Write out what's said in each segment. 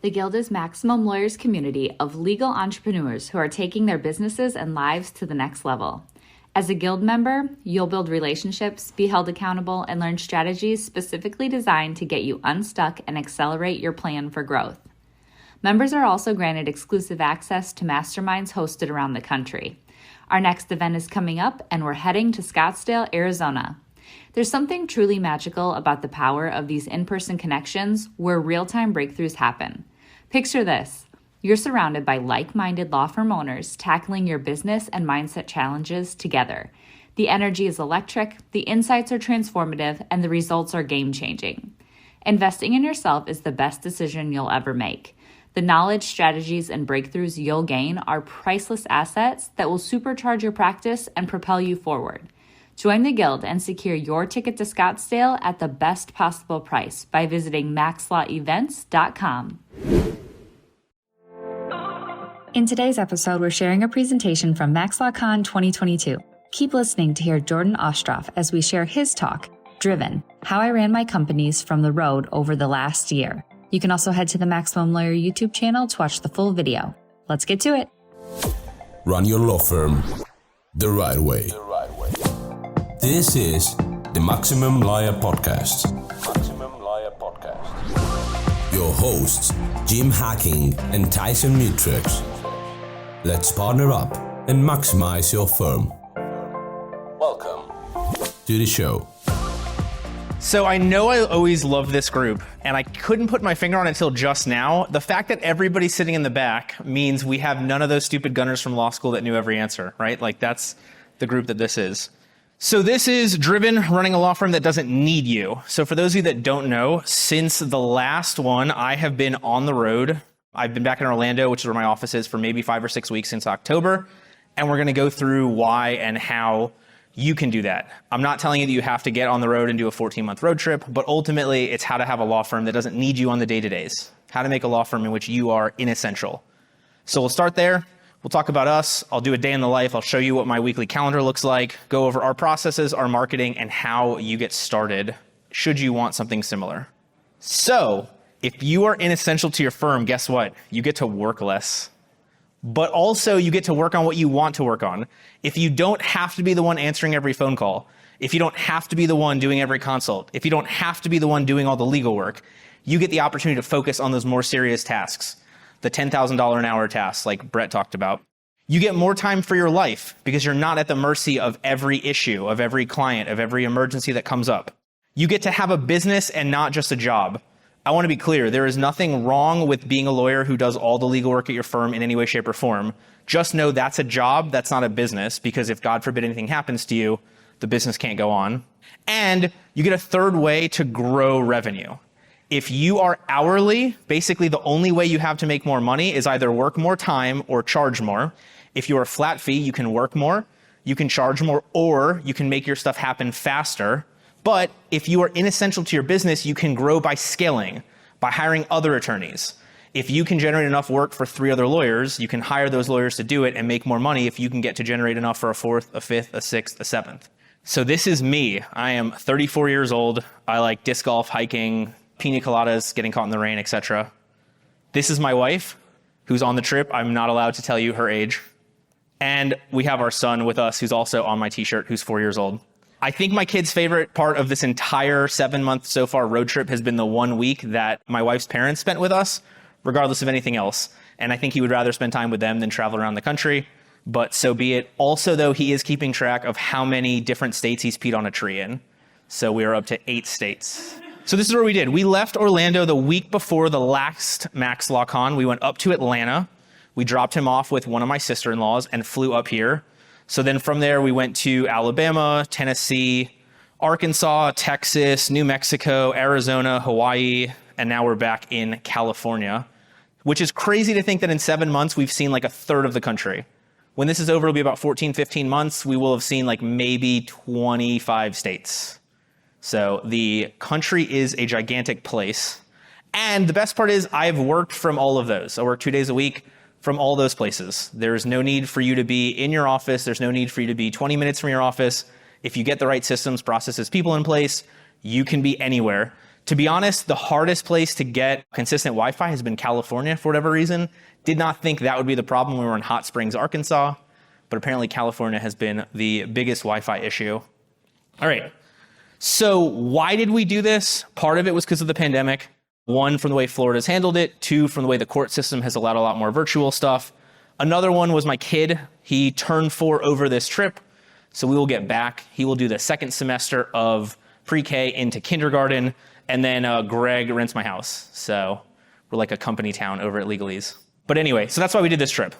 The Guild is Maximum Lawyers' community of legal entrepreneurs who are taking their businesses and lives to the next level. As a Guild member, you'll build relationships, be held accountable, and learn strategies specifically designed to get you unstuck and accelerate your plan for growth. Members are also granted exclusive access to masterminds hosted around the country. Our next event is coming up, and we're heading to Scottsdale, Arizona. There's something truly magical about the power of these in-person connections where real-time breakthroughs happen. Picture this. You're surrounded by like-minded law firm owners tackling your business and mindset challenges together. The energy is electric, the insights are transformative, and the results are game-changing. Investing in yourself is the best decision you'll ever make. The knowledge, strategies, and breakthroughs you'll gain are priceless assets that will supercharge your practice and propel you forward. Join the Guild and secure your ticket to Scottsdale at the best possible price by visiting maxlawevents.com. In today's episode, we're sharing a presentation from MaxLawCon 2022. Keep listening to hear Jordan Ostroff as we share his talk, Driven, How I Ran My Companies from the Road Over the Last Year. You can also head to the Maximum Lawyer YouTube channel to watch the full video. Let's get to it. Run your law firm the right way. This is the Maximum Lawyer Podcast. Your hosts, Jim Hacking and Tyson Mutrux. Let's partner up and maximize your firm. Welcome to the show. So I know I always loved this group, and I couldn't put my finger on it until just now. The fact that everybody's sitting in the back means we have none of those stupid gunners from law school that knew every answer, right? Like that's the group that this is. So this is Driven, running a law firm that doesn't need you. So for those of you that don't know, since the last one, I have been on the road. I've been back in Orlando, which is where my office is, for maybe 5 or 6 weeks since October. And we're going to go through why and how you can do that. I'm not telling you that you have to get on the road and do a 14-month road trip, but ultimately it's how to have a law firm that doesn't need you on the day-to-days. How to make a law firm in which you are inessential. So we'll start there. We'll talk about us. I'll do a day in the life. I'll show you what my weekly calendar looks like, go over our processes, our marketing, and how you get started should you want something similar. So if you are inessential to your firm, guess what? You get to work less. But also you get to work on what you want to work on. If you don't have to be the one answering every phone call, if you don't have to be the one doing every consult, if you don't have to be the one doing all the legal work, you get the opportunity to focus on those more serious tasks, the $10,000 an hour tasks like Brett talked about. You get more time for your life because you're not at the mercy of every issue, of every client, of every emergency that comes up. You get to have a business and not just a job. I want to be clear, there is nothing wrong with being a lawyer who does all the legal work at your firm in any way, shape, or form. Just know that's a job, that's not a business, because if God forbid anything happens to you, the business can't go on. And you get a third way to grow revenue. If you are hourly, basically the only way you have to make more money is either work more time or charge more. If you're a flat fee, you can work more, you can charge more, or you can make your stuff happen faster. But if you are inessential to your business, you can grow by scaling, by hiring other attorneys. If you can generate enough work for 3 other lawyers, you can hire those lawyers to do it and make more money if you can get to generate enough for a 4th, a 5th, a 6th, a 7th. So this is me. I am 34 years old. I like disc golf, hiking, pina coladas, getting caught in the rain, etc. This is my wife, who's on the trip. I'm not allowed to tell you her age. And we have our son with us, who's also on my t-shirt, who's 4 years old. I think my kid's favorite part of this entire 7-month so far road trip has been the 1 week that my wife's parents spent with us, regardless of anything else. And I think he would rather spend time with them than travel around the country, but so be it. Also, though, he is keeping track of how many different states he's peed on a tree in. So we are up to 8 states. So this is what we did. We left Orlando the week before the last MaxLawCon. We went up to Atlanta. We dropped him off with one of my sister-in-laws and flew up here. So then from there, we went to Alabama, Tennessee, Arkansas, Texas, New Mexico, Arizona, Hawaii, and now we're back in California, which is crazy to think that in 7 months, we've seen like a third of the country. When this is over, it'll be about 14, 15 months. We will have seen like maybe 25 states. So the country is a gigantic place. And the best part is I've worked from all of those. I work 2 days a week from all those places. There's no need for you to be in your office. There's no need for you to be 20 minutes from your office. If you get the right systems, processes, people in place, you can be anywhere. To be honest, the hardest place to get consistent Wi-Fi has been California for whatever reason. Did not think that would be the problem when we were in Hot Springs, Arkansas, but apparently California has been the biggest Wi-Fi issue. All right, so why did we do this? Part of it was because of the pandemic. 1, from the way Florida's handled it. 2, from the way the court system has allowed a lot more virtual stuff. Another one was my kid. He turned 4 over this trip, so we will get back. He will do the second semester of pre-K into kindergarten, and then Greg rents my house. So we're like a company town over at Legalese. But anyway, so that's why we did this trip.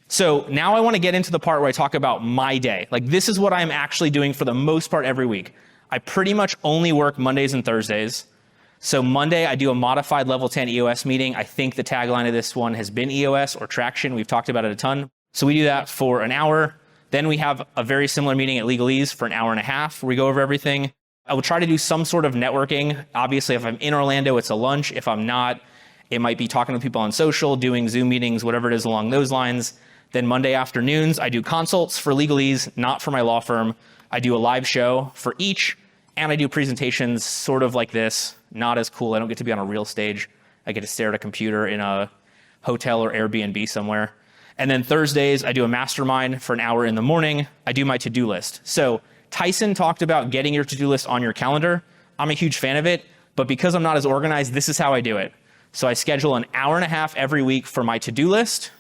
So now I want to get into the part where I talk about my day. Like, this is what I'm actually doing for the most part every week. I pretty much only work Mondays and Thursdays. So Monday, I do a modified level 10 EOS meeting. I think the tagline of this one has been EOS or traction. We've talked about it a ton. So we do that for an hour. Then we have a very similar meeting at Legalese for an hour and a half where we go over everything. I will try to do some sort of networking. Obviously, if I'm in Orlando, it's a lunch. If I'm not, it might be talking to people on social, doing Zoom meetings, whatever it is along those lines. Then Monday afternoons, I do consults for Legalese, not for my law firm. I do a live show for each, and I do presentations sort of like this. Not as cool. I don't get to be on a real stage. I get to stare at a computer in a hotel or Airbnb somewhere. And then Thursdays, I do a mastermind for an hour in the morning. I do my to-do list. So Tyson talked about getting your to-do list on your calendar. I'm a huge fan of it, but because I'm not as organized, this is how I do it. So I schedule an hour and a half every week for my to-do list.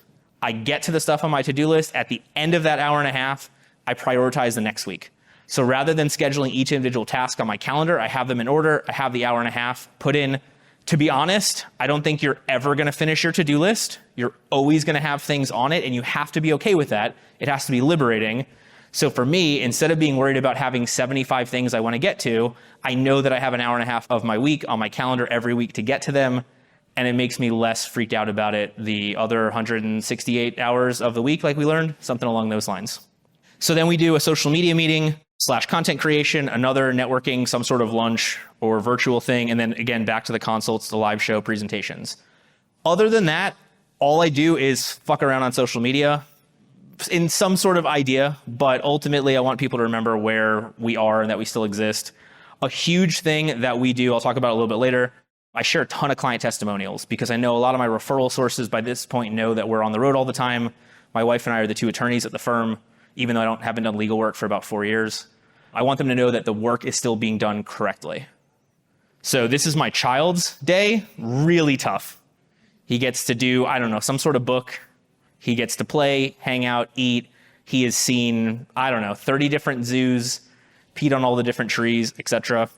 I get to the stuff on my to-do list. At the end of that hour and a half, I prioritize the next week. So rather than scheduling each individual task on my calendar, I have them in order. I have the hour and a half put in. To be honest, I don't think you're ever going to finish your to-do list. You're always going to have things on it, and you have to be okay with that. It has to be liberating. So for me, instead of being worried about having 75 things I want to get to, I know that I have an hour and a half of my week on my calendar every week to get to them, and it makes me less freaked out about it the other 168 hours of the week, like we learned, something along those lines. So then we do a social media meeting / content creation, another networking, some sort of lunch or virtual thing, and then again, back to the consults, the live show presentations. Other than that, all I do is fuck around on social media in some sort of idea, but ultimately I want people to remember where we are and that we still exist. A huge thing that we do, I'll talk about a little bit later, I share a ton of client testimonials because I know a lot of my referral sources by this point know that we're on the road all the time. My wife and I are the 2 attorneys at the firm, even though I haven't done legal work for about 4 years. I want them to know that the work is still being done correctly. So this is my child's day, really tough. He gets to do, I don't know, some sort of book. He gets to play, hang out, eat. He has seen, 30 different zoos, peed on all the different trees, etc.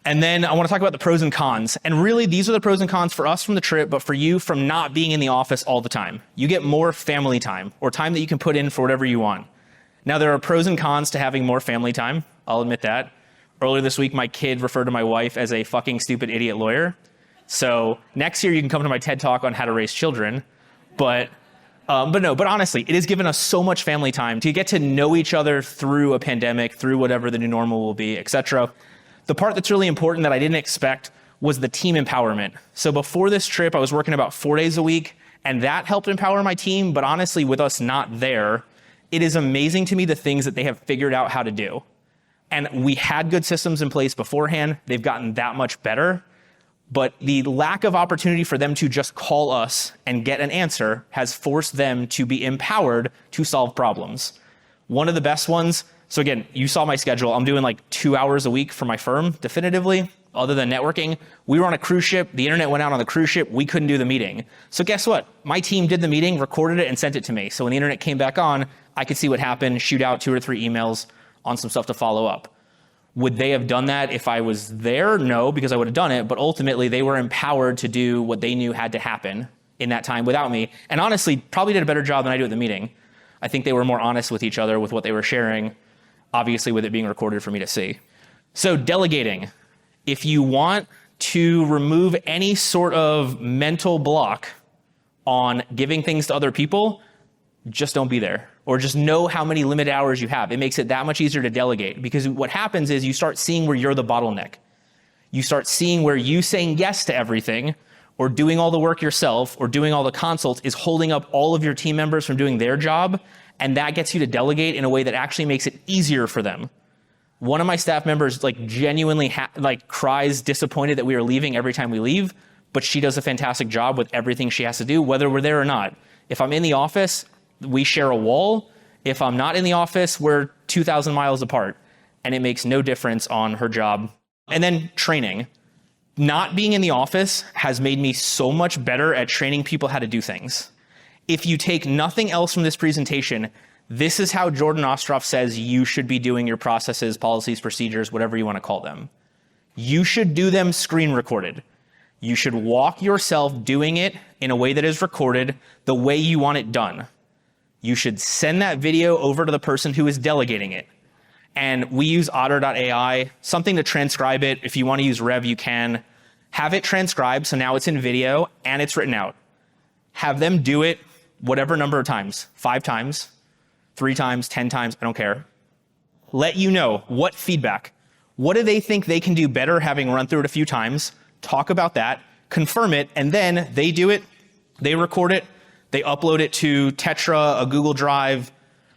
And then I want to talk about the pros and cons. And really, these are the pros and cons for us from the trip, but for you from not being in the office all the time. You get more family time or time that you can put in for whatever you want. Now, there are pros and cons to having more family time. I'll admit that. Earlier this week, my kid referred to my wife as a fucking stupid idiot lawyer. So next year, you can come to my TED Talk on how to raise children. But honestly, it has given us so much family time to get to know each other through a pandemic, through whatever the new normal will be, etc. The part that's really important that I didn't expect was the team empowerment. So before this trip, I was working about 4 days a week, and that helped empower my team. But honestly, with us not there, it is amazing to me the things that they have figured out how to do. And we had good systems in place beforehand. They've gotten that much better. But the lack of opportunity for them to just call us and get an answer has forced them to be empowered to solve problems. One of the best ones, so again, you saw my schedule. I'm doing like 2 hours a week for my firm, definitively, other than networking. We were on a cruise ship. The internet went out on the cruise ship. We couldn't do the meeting. So guess what? My team did the meeting, recorded it, and sent it to me. So when the internet came back on, I could see what happened, shoot out 2 or 3 emails on some stuff to follow up. Would they have done that if I was there? No, because I would have done it. But ultimately, they were empowered to do what they knew had to happen in that time without me. And honestly, probably did a better job than I do at the meeting. I think they were more honest with each other with what they were sharing, obviously with it being recorded for me to see. So delegating. If you want to remove any sort of mental block on giving things to other people, just don't be there. Or just know how many limited hours you have. It makes it that much easier to delegate, because what happens is you start seeing where you're the bottleneck. You start seeing where you saying yes to everything or doing all the work yourself or doing all the consults is holding up all of your team members from doing their job. And that gets you to delegate in a way that actually makes it easier for them. One of my staff members like genuinely cries disappointed that we are leaving every time we leave, but she does a fantastic job with everything she has to do, whether we're there or not. If I'm in the office, we share a wall. If I'm not in the office, we're 2,000 miles apart, and it makes no difference on her job. And then training. Not being in the office has made me so much better at training people how to do things. If you take nothing else from this presentation, this is how Jordan Ostroff says you should be doing your processes, policies, procedures, whatever you want to call them. You should do them screen recorded. You should walk yourself doing it in a way that is recorded the way you want it done. You should send that video over to the person who is delegating it. And we use otter.ai, something to transcribe it. If you want to use Rev, you can. Have it transcribed, so now it's in video and it's written out. Have them do it whatever number of times, 5 times, 3 times, 10 times, I don't care. Let you know what feedback. What do they think they can do better having run through it a few times? Talk about that, confirm it, and then they do it, they record it, they upload it to Tetra, a Google Drive,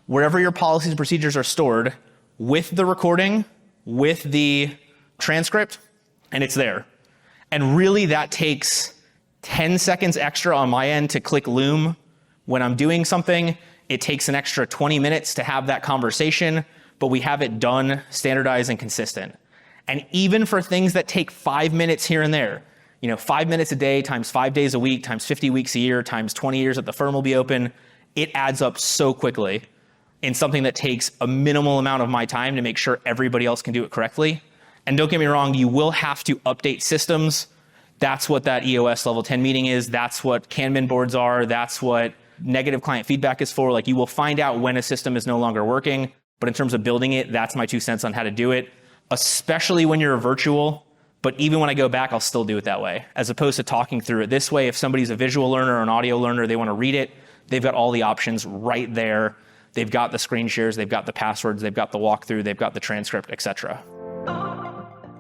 wherever your policies and procedures are stored, with the recording, with the transcript, and it's there. And really that takes 10 seconds extra on my end to click Loom when I'm doing something. It takes an extra 20 minutes to have that conversation, but we have it done, standardized, and consistent. And even for things that take 5 minutes here and there, 5 minutes a day times 5 days a week times 50 weeks a year times 20 years that the firm will be open, it adds up so quickly in something that takes a minimal amount of my time to make sure everybody else can do it correctly. And don't get me wrong, you will have to update systems. That's what that EOS level 10 meeting is. That's what Kanban boards are. That's what negative client feedback is for. Like, you will find out when a system is no longer working. But in terms of building it, that's my 2 cents on how to do it, especially when you're virtual. But even when I go back, I'll still do it that way, as opposed to talking through it this way. If somebody's a visual learner or an audio learner, they want to read it, they've got all the options right there. They've got the screen shares, they've got the passwords, they've got the walkthrough, they've got the transcript, etc.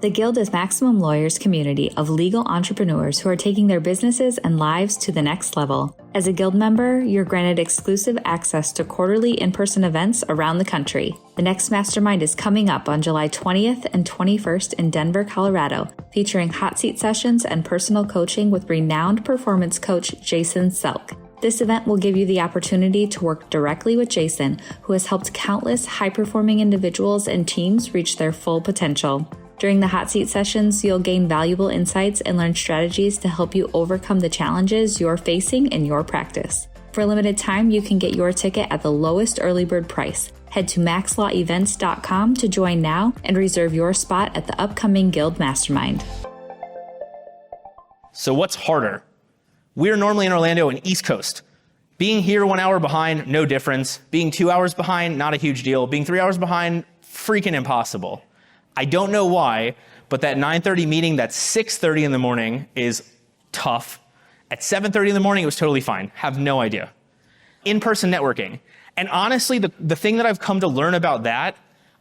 The Guild is Maximum Lawyers' community of legal entrepreneurs who are taking their businesses and lives to the next level. As a Guild member, you're granted exclusive access to quarterly in-person events around the country. The next mastermind is coming up on July 20th and 21st in Denver, Colorado, featuring hot seat sessions and personal coaching with renowned performance coach Jason Selk. This event will give you the opportunity to work directly with Jason, who has helped countless high-performing individuals and teams reach their full potential. During the hot seat sessions, you'll gain valuable insights and learn strategies to help you overcome the challenges you're facing in your practice. For a limited time, you can get your ticket at the lowest early bird price. Head to maxlawevents.com to join now and reserve your spot at the upcoming Guild Mastermind. So what's harder? We're normally in Orlando and East Coast. Being here 1 hour behind, no difference. Being 2 hours behind, not a huge deal. Being 3 hours behind, freaking impossible. I don't know why, but that 9:30 meeting, that's 6:30 in the morning, is tough. At 7:30 in the morning, it was totally fine. Have no idea. In-person networking. And honestly, the thing that I've come to learn about that,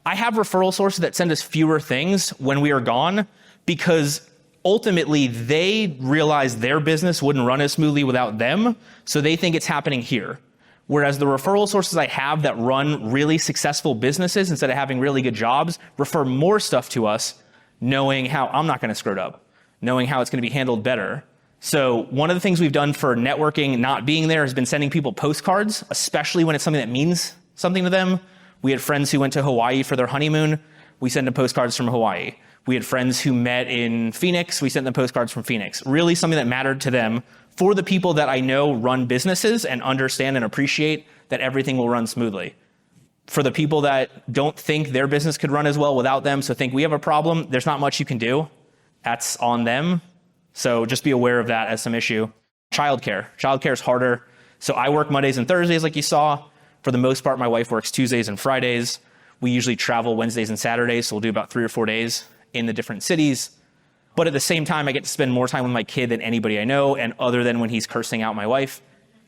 I have referral sources that send us fewer things when we are gone, because ultimately they realize their business wouldn't run as smoothly without them, so they think it's happening here. Whereas the referral sources I have that run really successful businesses instead of having really good jobs refer more stuff to us, knowing how I'm not going to screw it up, knowing how it's going to be handled better. So one of the things we've done for networking, not being there, has been sending people postcards, especially when it's something that means something to them. We had friends who went to Hawaii for their honeymoon. We sent them postcards from Hawaii. We had friends who met in Phoenix. We sent them postcards from Phoenix. Really something that mattered to them, for the people that I know run businesses and understand and appreciate that everything will run smoothly. For the people that don't think their business could run as well without them, so think we have a problem, there's not much you can do. That's on them. So just be aware of that as some issue. Childcare. Childcare is harder. So I work Mondays and Thursdays like you saw. For the most part, my wife works Tuesdays and Fridays. We usually travel Wednesdays and Saturdays, so we'll do about 3 or 4 days in the different cities. But at the same time, I get to spend more time with my kid than anybody I know, and other than when he's cursing out my wife.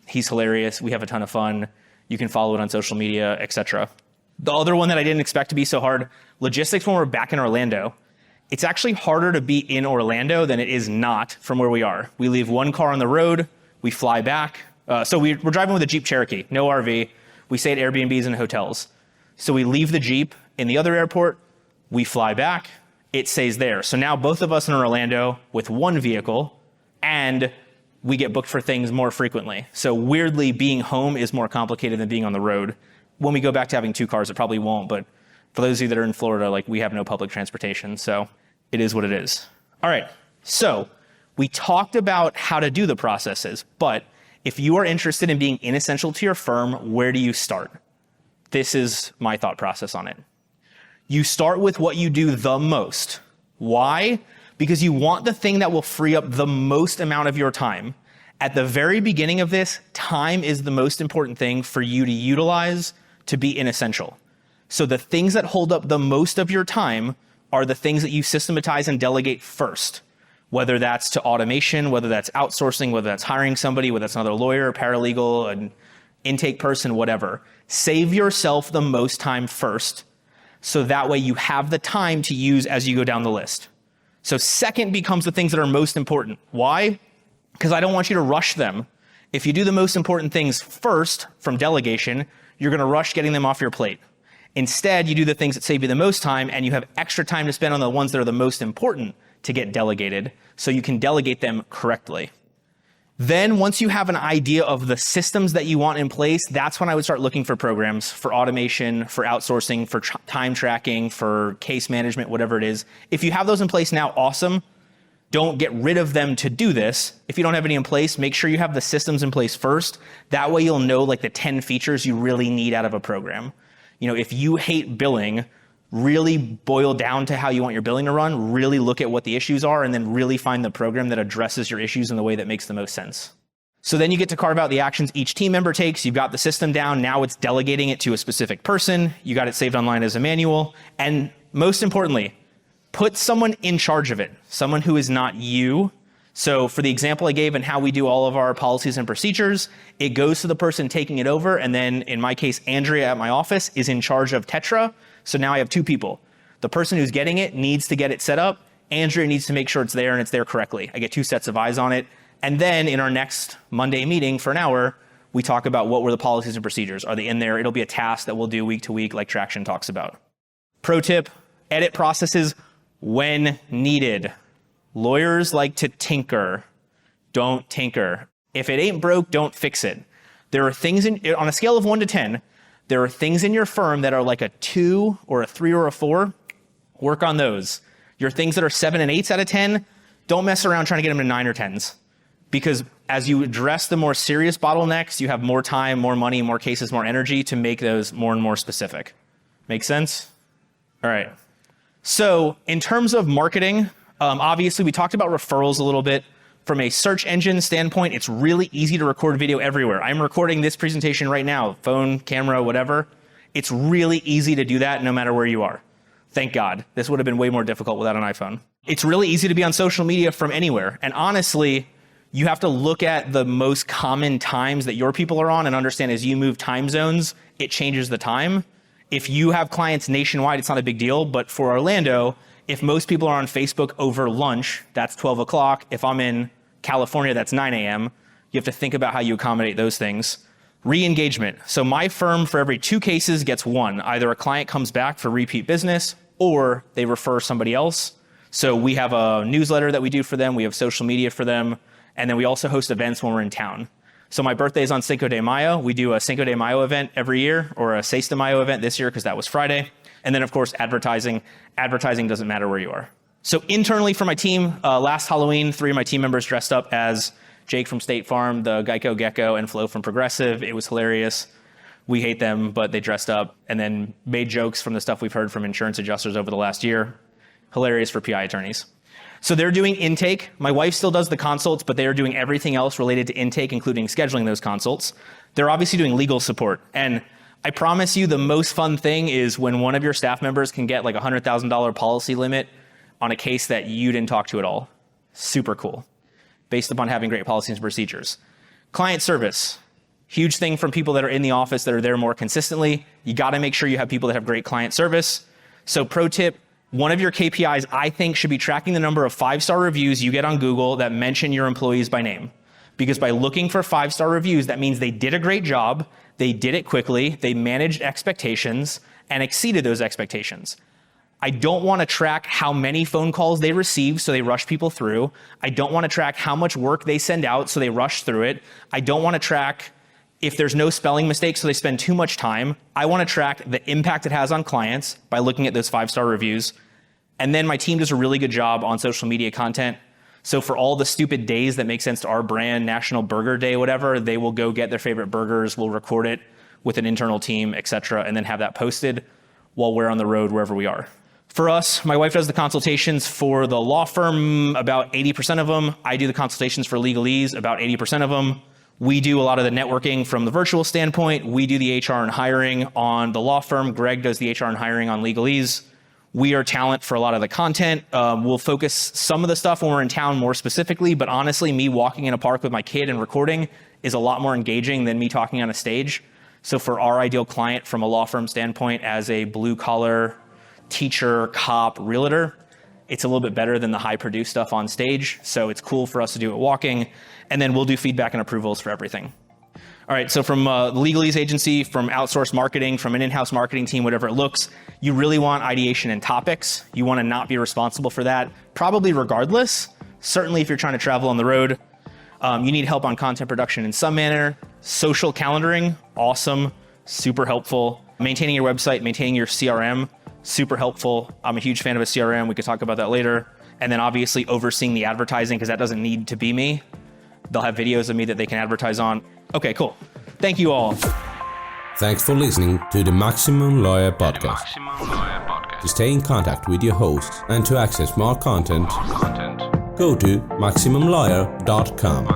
He's hilarious. We have a ton of fun. You can follow it on social media, etc. The other one that I didn't expect to be so hard, logistics when we're back in Orlando. It's actually harder to be in Orlando than it is not from where we are. We leave one car on the road, we fly back. So we're driving with a Jeep Cherokee, no RV. We stay at Airbnbs and hotels. So we leave the Jeep in the other airport, We fly back, it stays there. So now both of us in Orlando with one vehicle, and we get booked for things more frequently. So weirdly, being home is more complicated than being on the road. When we go back to having 2 cars, it probably won't, but for those of you that are in Florida, like, we have no public transportation, so it is what it is. All right, so we talked about how to do the processes, but if you are interested in being inessential to your firm, where do you start? This is my thought process on it. You start with what you do the most. Why? Because you want the thing that will free up the most amount of your time. At the very beginning of this, time is the most important thing for you to utilize to be inessential. So the things that hold up the most of your time are the things that you systematize and delegate first, whether that's to automation, whether that's outsourcing, whether that's hiring somebody, whether that's another lawyer, paralegal, an intake person, whatever. Save yourself the most time first, so that way you have the time to use as you go down the list. So second becomes the things that are most important. Why? Because I don't want you to rush them. If you do the most important things first from delegation, you're going to rush getting them off your plate. Instead, you do the things that save you the most time, and you have extra time to spend on the ones that are the most important to get delegated, so you can delegate them correctly. Then once you have an idea of the systems that you want in place, that's when I would start looking for programs for automation, for outsourcing, for time tracking, for case management, whatever it is. If you have those in place now, awesome. Don't get rid of them to do this. If you don't have any in place, make sure you have the systems in place first. That way you'll know like the 10 features you really need out of a program. You know, if you hate billing, really boil down to how you want your billing to run, really look at what the issues are, and then really find the program that addresses your issues in the way that makes the most sense. So then you get to carve out the actions each team member takes. You've got the system down. Now it's delegating it to a specific person. You got it saved online as a manual. And most importantly, put someone in charge of it, someone who is not you. So for the example I gave and how we do all of our policies and procedures, it goes to the person taking it over. And then in my case, Andrea at my office is in charge of Tetra. So now I have 2 people. The person who's getting it needs to get it set up. Andrea needs to make sure it's there and it's there correctly. I get 2 sets of eyes on it. And then in our next Monday meeting for an hour, we talk about what were the policies and procedures. Are they in there? It'll be a task that we'll do week to week like Traction talks about. Pro tip, edit processes when needed. Lawyers like to tinker. Don't tinker. If it ain't broke, don't fix it. There are things on a scale of 1 to 10, there are things in your firm that are like a 2 or a 3 or a 4. Work on those. Your things that are 7 and 8s out of 10, don't mess around trying to get them to 9 or 10s. Because as you address the more serious bottlenecks, you have more time, more money, more cases, more energy to make those more and more specific. Make sense? All right. So in terms of marketing, obviously we talked about referrals a little bit. From a search engine standpoint, it's really easy to record video everywhere. I'm recording this presentation right now, phone, camera, whatever. It's really easy to do that no matter where you are. Thank God. This would have been way more difficult without an iPhone. It's really easy to be on social media from anywhere. And honestly, you have to look at the most common times that your people are on and understand as you move time zones, it changes the time. If you have clients nationwide, it's not a big deal. But for Orlando, if most people are on Facebook over lunch, that's 12 o'clock. If I'm in California, that's 9 a.m. You have to think about how you accommodate those things. Re-engagement. So my firm, for every 2 cases, gets 1. Either a client comes back for repeat business or they refer somebody else. So we have a newsletter that we do for them. We have social media for them. And then we also host events when we're in town. So my birthday is on Cinco de Mayo. We do a Cinco de Mayo event every year, or a 6 de Mayo event this year because that was Friday. And then, of course, advertising. Advertising doesn't matter where you are. So internally for my team, last Halloween, 3 of my team members dressed up as Jake from State Farm, the Geico Gecko, and Flo from Progressive. It was hilarious. We hate them, but they dressed up and then made jokes from the stuff we've heard from insurance adjusters over the last year. Hilarious for PI attorneys. So they're doing intake. My wife still does the consults, but they are doing everything else related to intake, including scheduling those consults. They're obviously doing legal support. And I promise you the most fun thing is when one of your staff members can get like a $100,000 policy limit on a case that you didn't talk to at all. Super cool, based upon having great policies and procedures. Client service, huge thing from people that are in the office that are there more consistently. You gotta make sure you have people that have great client service. So pro tip, one of your KPIs, I think, should be tracking the number of 5-star reviews you get on Google that mention your employees by name. Because by looking for 5-star reviews, that means they did a great job, they did it quickly, they managed expectations, and exceeded those expectations. I don't want to track how many phone calls they receive, so they rush people through. I don't want to track how much work they send out, so they rush through it. I don't want to track if there's no spelling mistakes, so they spend too much time. I want to track the impact it has on clients by looking at those 5-star reviews. And then my team does a really good job on social media content. So for all the stupid days that make sense to our brand, National Burger Day, whatever, they will go get their favorite burgers, we'll record it with an internal team, et cetera, and then have that posted while we're on the road wherever we are. For us, my wife does the consultations for the law firm, about 80% of them. I do the consultations for legalese, about 80% of them. We do a lot of the networking from the virtual standpoint. We do the HR and hiring on the law firm. Greg does the HR and hiring on legalese. We are talent for a lot of the content. We'll focus some of the stuff when we're in town more specifically, but honestly, me walking in a park with my kid and recording is a lot more engaging than me talking on a stage. So for our ideal client from a law firm standpoint, as a blue collar teacher, cop, realtor, it's a little bit better than the high produced stuff on stage. So it's cool for us to do it walking. And then we'll do feedback and approvals for everything. All right, so from the legalese agency, from outsourced marketing, from an in-house marketing team, whatever it looks, you really want ideation and topics. You want to not be responsible for that, probably regardless. Certainly if you're trying to travel on the road, you need help on content production in some manner. Social calendaring, awesome, super helpful. Maintaining your website, maintaining your CRM, super helpful. I'm a huge fan of a CRM. We could talk about that later. And then obviously overseeing the advertising, because that doesn't need to be me. They'll have videos of me that they can advertise on. Okay, cool. Thank you all. Thanks for listening to the Maximum Lawyer Podcast. To stay in contact with your hosts and to access more content, go to MaximumLawyer.com.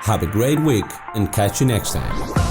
Have a great week and catch you next time.